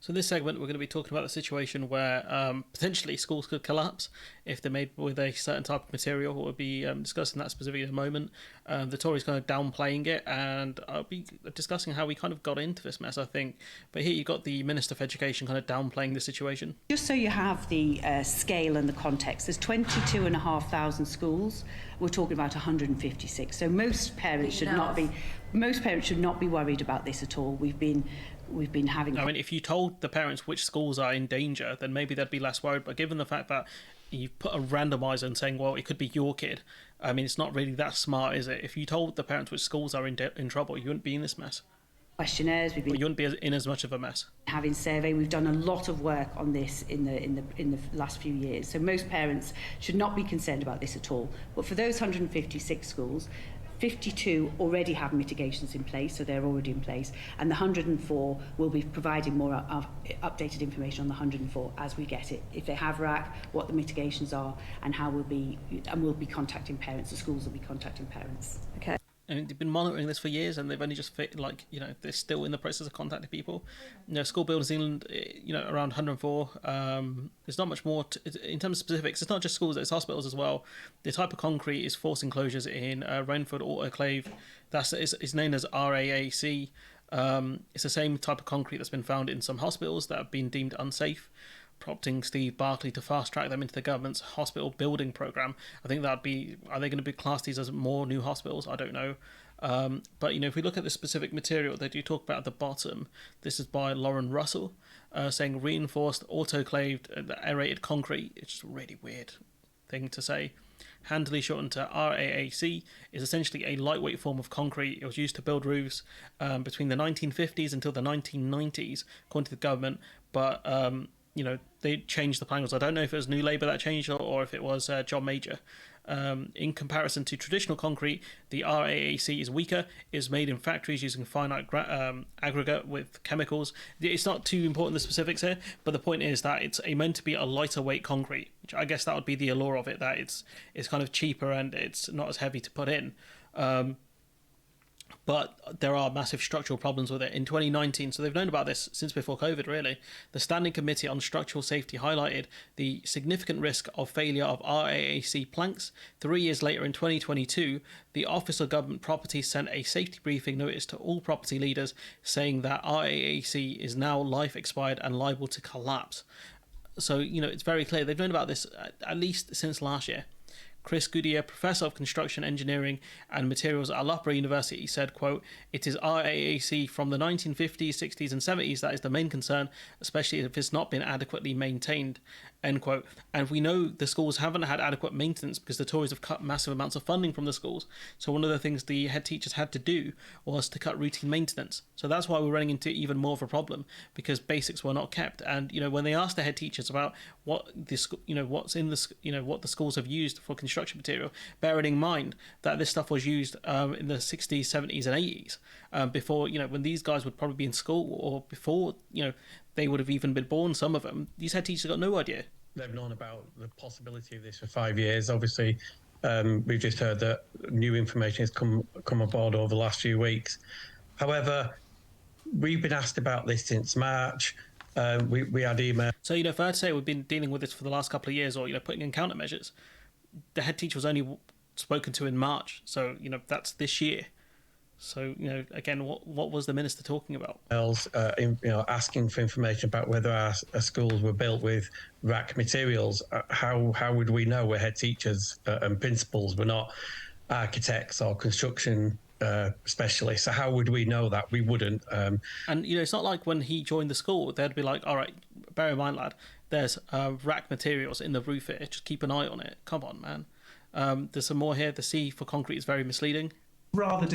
So in this segment, we're going to be talking about the situation where potentially schools could collapse if they're made with a certain type of material. We'll be discussing that specifically in a moment. The Tories kind of downplaying it, and I'll be discussing how we kind of got into this mess, I think. But here you've got the Minister for Education kind of downplaying the situation. Just so you have the scale and the context, there's 22,500 schools. We're talking about 156. So most parents should not be worried about this at all. We've been having... I mean, if you told the parents which schools are in danger, then maybe they'd be less worried. But given the fact that you've put a randomizer and saying, well, it could be your kid, I mean, it's not really that smart, is it? If you told the parents which schools are in trouble, you wouldn't be in this mess. Questionnaires, you wouldn't be in as much of a mess. Having survey, we've done a lot of work on this in the last few years. So most parents should not be concerned about this at all. But for those 156 schools, 52 already have mitigations in place, so they're already in place, and the 104 will be providing more updated information on the 104 as we get it. If they have RAAC, what the mitigations are, and how we'll be contacting parents. The schools will be contacting parents. Okay. And they've been monitoring this for years, and they've only just they're still in the process of contacting people. School buildings in England, around 104. There's not much more in terms of specifics. It's not just schools; it's hospitals as well. The type of concrete is forced enclosures in Rainford Autoclave. It's known as RAAC. It's the same type of concrete that's been found in some hospitals that have been deemed unsafe, prompting Steve Barclay to fast-track them into the government's hospital building programme. I think are they going to be classed these as more new hospitals? I don't know. But, if we look at the specific material they do talk about at the bottom, this is by Lauren Russell, saying reinforced autoclaved aerated concrete. It's just a really weird thing to say. Handily shortened to RAAC, is essentially a lightweight form of concrete. It was used to build roofs between the 1950s until the 1990s, according to the government, but... they changed the plans. I don't know if it was New Labour that changed or if it was John Major. In comparison to traditional concrete, the RAAC is weaker, is made in factories using finite aggregate with chemicals. It's not too important the specifics here, but the point is that it's meant to be a lighter weight concrete, which I guess that would be the allure of it, that it's kind of cheaper and it's not as heavy to put in. But there are massive structural problems with it. In 2019, so they've known about this since before COVID, really, the Standing Committee on Structural Safety highlighted the significant risk of failure of RAAC planks. 3 years later, in 2022, the Office of Government Property sent a safety briefing notice to all property leaders saying that RAAC is now life expired and liable to collapse. So, it's very clear. They've known about this at least since last year. Chris Goodyear, Professor of Construction Engineering and Materials at Loughborough University, said, quote, "It is RAAC from the 1950s, 60s and 70s that is the main concern, especially if it's not been adequately maintained," end quote. And we know the schools haven't had adequate maintenance because the Tories have cut massive amounts of funding from the schools. So one of the things the head teachers had to do was to cut routine maintenance. So that's why we're running into even more of a problem, because basics were not kept. And, when they asked the head teachers about what what's in the, what the schools have used for construction material, bearing in mind that this stuff was used in the 60s, 70s and 80s, before, when these guys would probably be in school, or before, they would have even been born, some of them, these head teachers got no idea. They've known about the possibility of this for 5 years. Obviously, we've just heard that new information has come aboard over the last few weeks. However, we've been asked about this since March. We had email. So, fair to say we've been dealing with this for the last couple of years, or, putting in countermeasures. The head teacher was only spoken to in March, so, that's this year. So, again, what was the minister talking about? Asking for information about whether our schools were built with RAAC materials. How would we know? We're head teachers and principals. We're not architects or construction specialists. So how would we know that? We wouldn't. And, it's not like when he joined the school, they'd be like, all right, bear in mind, lad, there's RAAC materials in the roof here. Just keep an eye on it. Come on, man. There's some more here. The C for concrete is very misleading. Rather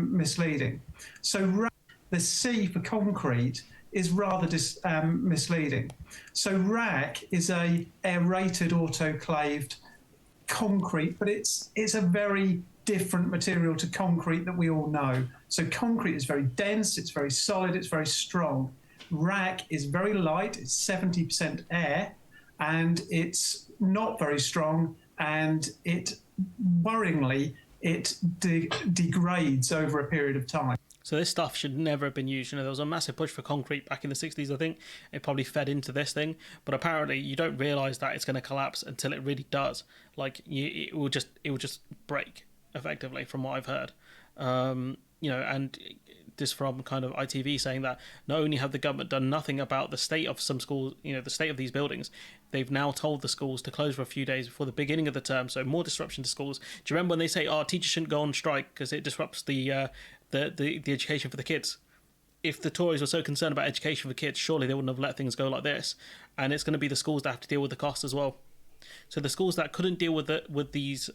misleading. So the C for concrete is rather misleading. So RAAC is a aerated autoclaved concrete, but it's a very different material to concrete that we all know. So concrete is very dense, it's very solid, it's very strong. RAAC is very light, it's 70% air, and it's not very strong, and it worryingly it degrades over a period of time. So this stuff should never have been used. There was a massive push for concrete back in the 60s, I think. It probably fed into this thing. But apparently you don't realise that it's going to collapse until it really does. It will just break, effectively, from what I've heard. And this from kind of ITV saying that not only have the government done nothing about the state of some schools, the state of these buildings, they've now told the schools to close for a few days before the beginning of the term, so more disruption to schools. Do you remember when they say, teachers shouldn't go on strike because it disrupts the education for the kids? If the Tories were so concerned about education for kids, surely they wouldn't have let things go like this. And it's going to be the schools that have to deal with the cost as well. So the schools that couldn't deal with these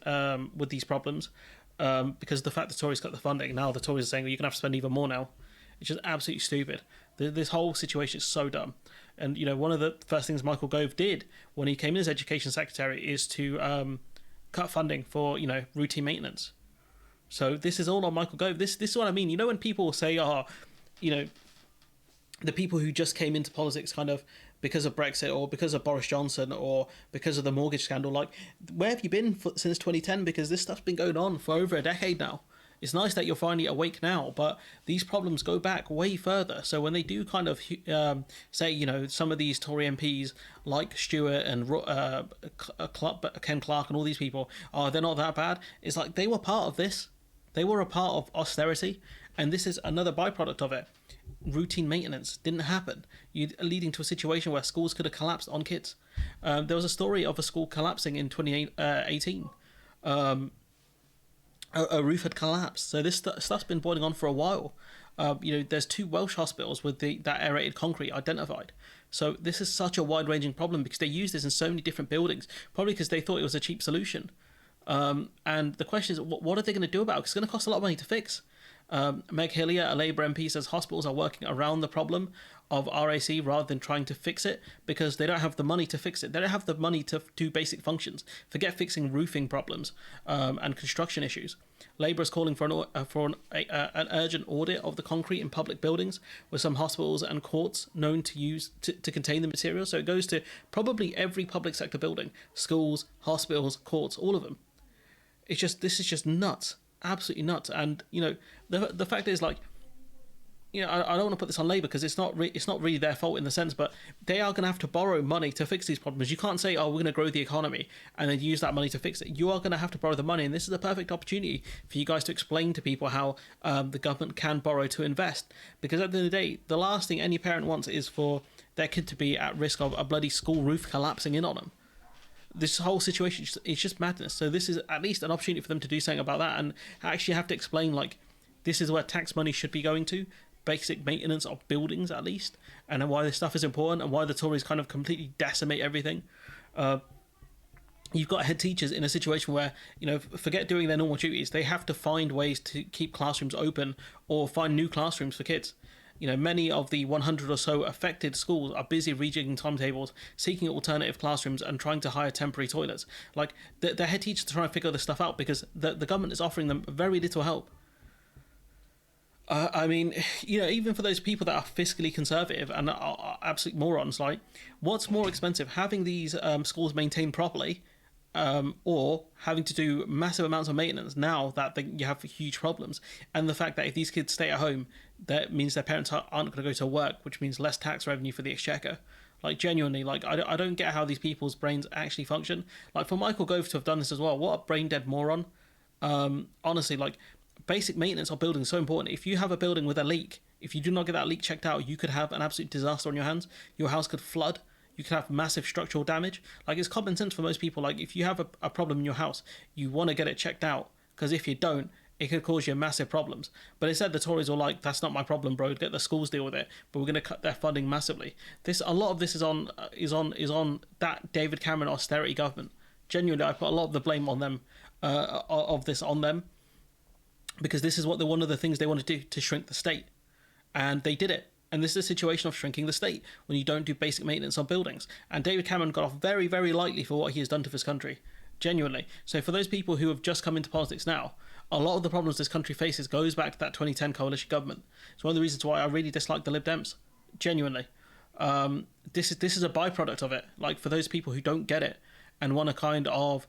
problems, because of the fact the Tories cut the funding, now the Tories are saying, well, you're going to have to spend even more now. It's just absolutely stupid. This whole situation is so dumb. And, one of the first things Michael Gove did when he came in as Education Secretary is to cut funding for, routine maintenance. So this is all on Michael Gove. This is what I mean. When people say, the people who just came into politics kind of because of Brexit or because of Boris Johnson or because of the mortgage scandal, where have you been since 2010? Because this stuff's been going on for over a decade now. It's nice that you're finally awake now, but these problems go back way further. So when they do kind of say, some of these Tory MPs like Stewart and Ken Clark and all these people, they're not that bad. It's like they were part of this. They were a part of austerity, and this is another byproduct of it. Routine maintenance didn't happen, leading to a situation where schools could have collapsed on kids. There was a story of a school collapsing in 2018. A roof had collapsed. So this stuff's been boiling on for a while. There's 2 Welsh hospitals with that aerated concrete identified. So this is such a wide-ranging problem because they use this in so many different buildings, probably because they thought it was a cheap solution. And the question is, what are they going to do about it? Because it's going to cost a lot of money to fix. Meg Hillier, a Labour MP, says hospitals are working around the problem of RAC rather than trying to fix it because they don't have the money to fix it. They don't have the money to do basic functions. Forget fixing roofing problems and construction issues. Labour is calling for an urgent audit of the concrete in public buildings with some hospitals and courts known to use to contain the material. So it goes to probably every public sector building, schools, hospitals, courts, all of them. This is just nuts. Absolutely nuts. And the fact is, I don't want to put this on Labour because it's not really their fault in the sense, but they are going to have to borrow money to fix these problems. You can't say, we're going to grow the economy and then use that money to fix it. You are going to have to borrow the money, and this is a perfect opportunity for you guys to explain to people how the government can borrow to invest, because at the end of the day, the last thing any parent wants is for their kid to be at risk of a bloody school roof collapsing in on them. This whole situation is just madness. So this is at least an opportunity for them to do something about that and actually have to explain, this is where tax money should be going to, basic maintenance of buildings at least, and why this stuff is important and why the Tories kind of completely decimate everything. You've got head teachers in a situation where, forget doing their normal duties, they have to find ways to keep classrooms open or find new classrooms for kids. Many of the 100 or so affected schools are busy rejigging timetables, seeking alternative classrooms and trying to hire temporary toilets. The head teachers are trying to figure this stuff out because the government is offering them very little help. Even for those people that are fiscally conservative and are absolute morons, what's more expensive, having these schools maintained properly or having to do massive amounts of maintenance now that you have huge problems, and the fact that if these kids stay at home, that means their parents aren't going to go to work, which means less tax revenue for the exchequer. Genuinely, I don't get how these people's brains actually function. For Michael Gove to have done this as well, what a brain dead moron. Honestly, basic maintenance of buildings is so important. If you have a building with a leak, if you do not get that leak checked out, you could have an absolute disaster on your hands. Your house could flood. You could have massive structural damage. It's common sense for most people. If you have a problem in your house, you want to get it checked out, because if you don't, it could cause you massive problems. But instead, the Tories were like, that's not my problem, bro. Get the schools deal with it. But we're going to cut their funding massively. A lot of this is on that David Cameron austerity government. Genuinely, I put a lot of the blame on them, of this on them, because this is one of the things they want to do, to shrink the state, and they did it. And this is a situation of shrinking the state when you don't do basic maintenance on buildings. And David Cameron got off very, very lightly for what he has done to this country. Genuinely. So for those people who have just come into politics now, a lot of the problems this country faces goes back to that 2010 coalition government. It's one of the reasons why I really dislike the Lib Dems. Genuinely. This is a byproduct of it. For those people who don't get it and want to kind of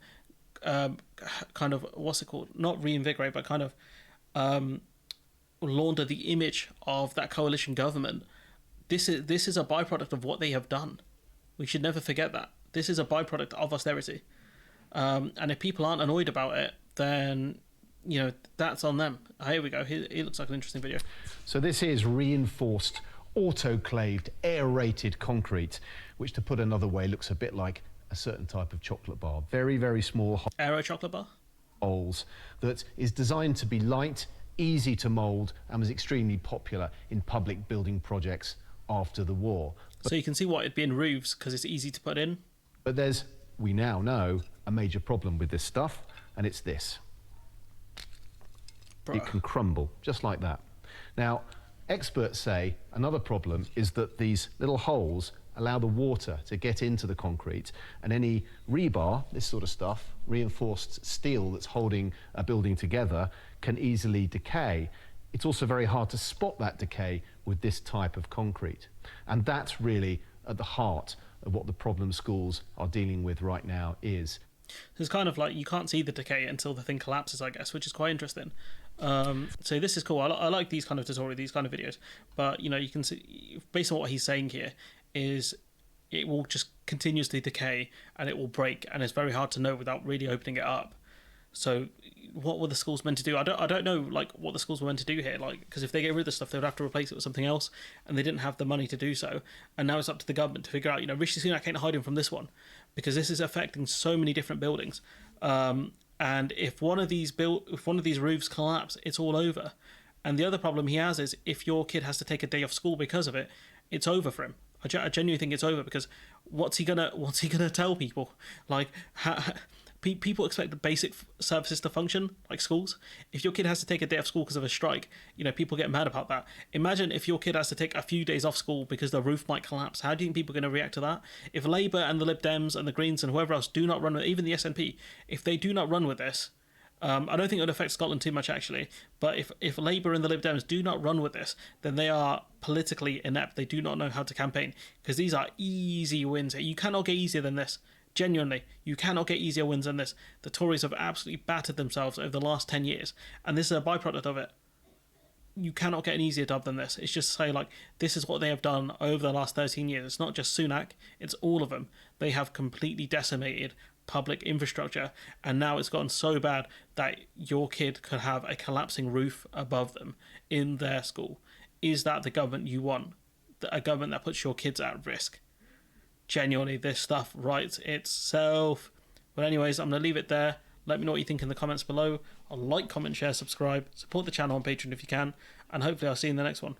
what's it called? Not reinvigorate, but kind of launder the image of that coalition government. This is a byproduct of what they have done. We should never forget that. This is a byproduct of austerity. And if people aren't annoyed about it, then, that's on them. Here we go. It looks like an interesting video. So this is reinforced, autoclaved, aerated concrete, which, to put another way, looks a bit like a certain type of chocolate bar. Very, very small Aero chocolate bar? holes that is designed to be light, easy to mould, and was extremely popular in public building projects after the war. So you can see why it'd be in roofs, because it's easy to put in. But there's, we now know, a major problem with this stuff, and it's this. It can crumble, just like that. Now, experts say another problem is that these little holes allow the water to get into the concrete, and any rebar, this sort of stuff, reinforced steel that's holding a building together, can easily decay. It's also very hard to spot that decay with this type of concrete. And that's really at the heart of what the problem schools are dealing with right now is. So it's kind of like you can't see the decay until the thing collapses, I guess, which is quite interesting. So this is cool. I like these kind of tutorials, these kind of videos. But, you can see, based on what he's saying here, is it will just continuously decay and it will break, and it's very hard to know without really opening it up. So what were the schools meant to do? I don't know, like, what the schools were meant to do here, like, because if they get rid of the stuff, they would have to replace it with something else, and they didn't have the money to do so. And now it's up to the government to figure out, Rishi Sunak ain't hiding from this one, because this is affecting so many different buildings. And if one of these roofs collapse, it's all over. And the other problem he has is if your kid has to take a day off school because of it, it's over for him. I genuinely think it's over, because what's he gonna tell people? Like, people expect the basic services to function, like schools. If your kid has to take a day off school because of a strike, people get mad about that. Imagine if your kid has to take a few days off school because the roof might collapse. How do you think people are going to react to that? If Labour and the Lib Dems and the Greens and whoever else do not run with, even the SNP, if they do not run with this, I don't think it would affect Scotland too much, actually. But if Labour and the Lib Dems do not run with this, then they are politically inept. They do not know how to campaign, because these are easy wins. You cannot get easier than this. Genuinely, you cannot get easier wins than this. The Tories have absolutely battered themselves over the last 10 years, and this is a byproduct of it. You cannot get an easier dub than this. It's just to say, like, this is what they have done over the last 13 years. It's not just Sunak, it's all of them. They have completely decimated public infrastructure, and now it's gotten so bad that your kid could have a collapsing roof above them in their school. Is that the government you want? A government that puts your kids at risk? Genuinely, this stuff writes itself. But anyways, I'm going to leave it there. Let me know what you think in the comments below. Like, comment, share, subscribe. Support the channel on Patreon if you can. And hopefully I'll see you in the next one.